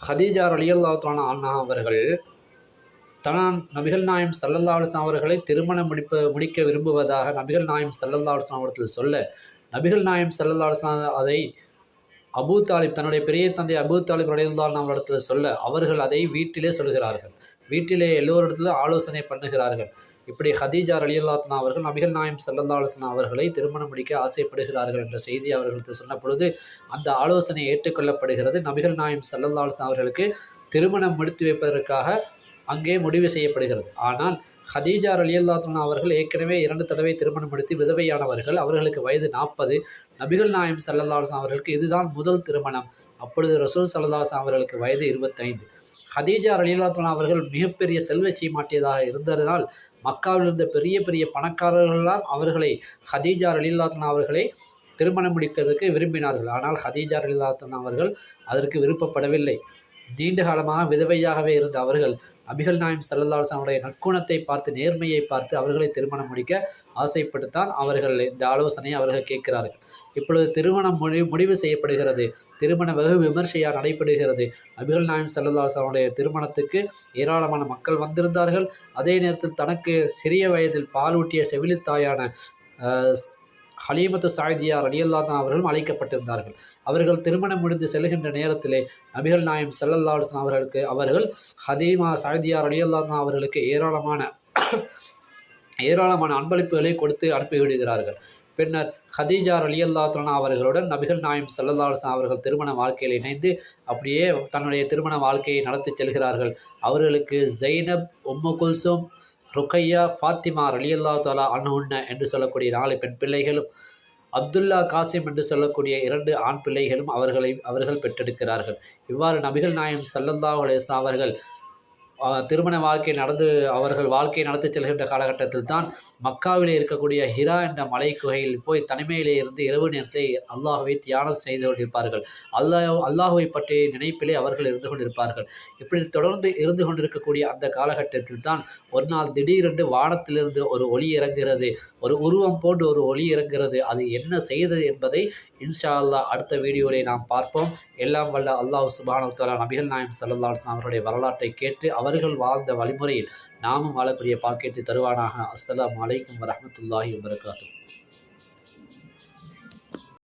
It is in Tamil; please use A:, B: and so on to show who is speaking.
A: ஹதீஜா ரலியல்லாஹு தஆலா அன்ஹா அவர்கள் நபிகள் நாயம் ஸல்லல்லாஹு அலைஹி வஸல்லம் அவர்களை திருமணம் முடிக்க விரும்புவதாக நபிகள் நாயம் ஸல்லல்லாஹு அலைஹி வஸல்லம் அவர்கள் சொல்ல, நபிகள் நாயம் ஸல்லல்லாஹு அலைஹி வஸல்லம் அதை அபூ தாலிப் தன்னுடைய பெரிய தந்தை அபூ தாலிப் ரலியல்லாஹு அன்ஹு அவரிடத்தில் சொல்ல, அவர்கள் அதை வீட்டிலே சொல்கிறார்கள். வீட்டிலே எல்லோரிடத்திலும் ஆலோசனை பண்ணுகிறார்கள். இப்படி ஹதீஜா ரலியல்லாஹு அன்ஹா அவர்கள் நபிகள் நாயம் ஸல்லல்லாஹு அலைஹி வஸல்லம் அவர்களை திருமணம் முடிக்க ஆசைப்படுகிறார்கள் என்ற செய்தி அவர்களுக்கு சொன்ன பொழுது, அந்த ஆலோசனை ஏற்றுக்கொள்ளப்படுகிறது. நபிகள் நாயம் ஸல்லல்லாஹு அலைஹி வஸல்லம் அவர்களுக்கு திருமணம் முடித்து வைப்பதற்காக அங்கே முடிவு செய்யப்படுகிறது. ஆனால் ஹதீஜா ரலியல்லாஹு அன்ஹா அவர்கள் ஏற்கனவே 2 தடவை திருமணம் முடித்து விதவையானவர்கள். அவர்களுக்கு வயது 40. நபிகள் நாயம் ஸல்லல்லாஹு அலைஹி வஸல்லம் அவர்களுக்கு இதுதான் முதல் திருமணம். அப்பொழுது ரசூல் ஸல்லல்லாஹு அலைஹி வஸல்லம் அவர்களுக்கு வயது 25. ஹதீஜா ரலியல்லாஹு அன்ஹா அவர்கள் மிகப்பெரிய செல்வ சீமாட்டியதாக இருந்ததனால் மக்காவில் இருந்த பெரிய பெரிய பணக்காரர்களெல்லாம் அவர்களை ஹதீஜா ரலியல்லாஹு அன்ஹா அவர்களை திருமணம் முடிப்பதற்கு விரும்பினார்கள். ஆனால் ஹதீஜா ரலியல்லாஹு அன்ஹா அவர்கள் அதற்கு விருப்பப்படவில்லை. நீண்ட காலமாக விதவையாகவே இருந்த அவர்கள் நபிகள் நாயம் ஸல்லல்லாஹு அலைஹி வஸல்லம் நற்குணத்தை பார்த்து, நேர்மையை பார்த்து அவர்களை திருமணம் முடிக்க ஆசைப்பட்டுத்தான் அவர்கள் இந்த ஆலோசனையை அவர்கள் கேட்கிறார்கள். இப்பொழுது திருமணம் முடிவு செய்யப்படுகிறது. திருமண வெகு விமர்சையாக நடைபெறுகிறது. நபிகள் நாயம் ஸல்லல்லாஹு அலைஹி வஸல்லம் திருமணத்துக்கு ஏராளமான மக்கள் வந்திருந்தார்கள். அதே நேரத்தில் தனக்கு சிறிய வயதில் பாலூட்டிய செவிலித்தாயான ஹலீமத்து சாயிதியா ரலியல்லாஹு அன்ஹா அவர்களும் அழைக்கப்பட்டிருந்தார்கள். அவர்கள் திருமணம் முடிந்து செல்கின்ற நேரத்திலே நபிகள் நாயம் ஸல்லல்லாஹு அலைஹி வஸல்லம் அவர்கள் ஹலீமா சாயிதியா ரலியல்லாஹு அன்ஹா அவர்களுக்கு ஏராளமான அன்பளிப்புகளை கொடுத்து அனுப்பிவிடுகிறார்கள். பின்னர் ஹதீஜா ரலியல்லாஹு அன்ஹா அவர்களுடன் நபிகள் நாயம் ஸல்லல்லாஹு அலைஹி வஸல்லம் அவர்கள் திருமண வாழ்க்கையில் இணைந்து அப்படியே தன்னுடைய திருமண வாழ்க்கையை நடத்தி செல்கிறார்கள். அவர்களுக்கு ஜைனப், உம்மு குல்சூம், ருக்கையா, ஃபாத்திமா ரலியல்லாஹு தஆலா அன்ஹுன்ன என்று சொல்லக்கூடிய 4 பெண் பிள்ளைகளும், அப்துல்லா, காசிம் என்று சொல்லக்கூடிய 2 ஆண் பிள்ளைகளும் அவர்கள் பெற்றெடுக்கிறார்கள். இவ்வாறு நபிகள் நாயம் ஸல்லல்லாஹு அலைஹி வஸல்லம் அவர்கள் திருமண அவர்கள் வாழ்க்கையை நடத்தி செல்கின்ற காலகட்டத்தில் தான் மக்காவிலே இருக்கக்கூடிய ஹிரா என்ற மலை குகையில் போய் தனிமையிலே இருந்து இரவு நேரத்தை அல்லாஹுவை தியானம் செய்து கொண்டிருப்பார்கள். அல்லாஹுவை பற்றிய நினைப்பிலே அவர்கள் இருந்து கொண்டிருப்பார்கள். இப்படி தொடர்ந்து இருந்து கொண்டிருக்கக்கூடிய அந்த காலகட்டத்தில் தான் ஒரு நாள் திடீரென்று வானத்திலிருந்து ஒரு ஒளி இறங்குகிறது. ஒரு உருவம் போன்று ஒரு ஒளி இறங்குகிறது. அது என்ன செய்தது என்பதை இன்ஷா அல்லாஹ் அடுத்த வீடியோவிலே நாம் பார்ப்போம். எல்லாம் வல்ல அல்லாஹ் சுப்ஹானஹு வ தஆலா நபிகள் நாயம் ஸல்லல்லாஹு அலைஹி வஸல்லம் அவருடைய வரலாற்றை கேட்டு அவர்கள் வாழ்ந்த வழிமுறையில் நாமும் வாழக்கூடிய பாக்கியத்தை தருவானாக. அஸ்ஸலாமு அலைக்கும் வரஹ்மத்துல்லாஹி வபரகாத்துஹு.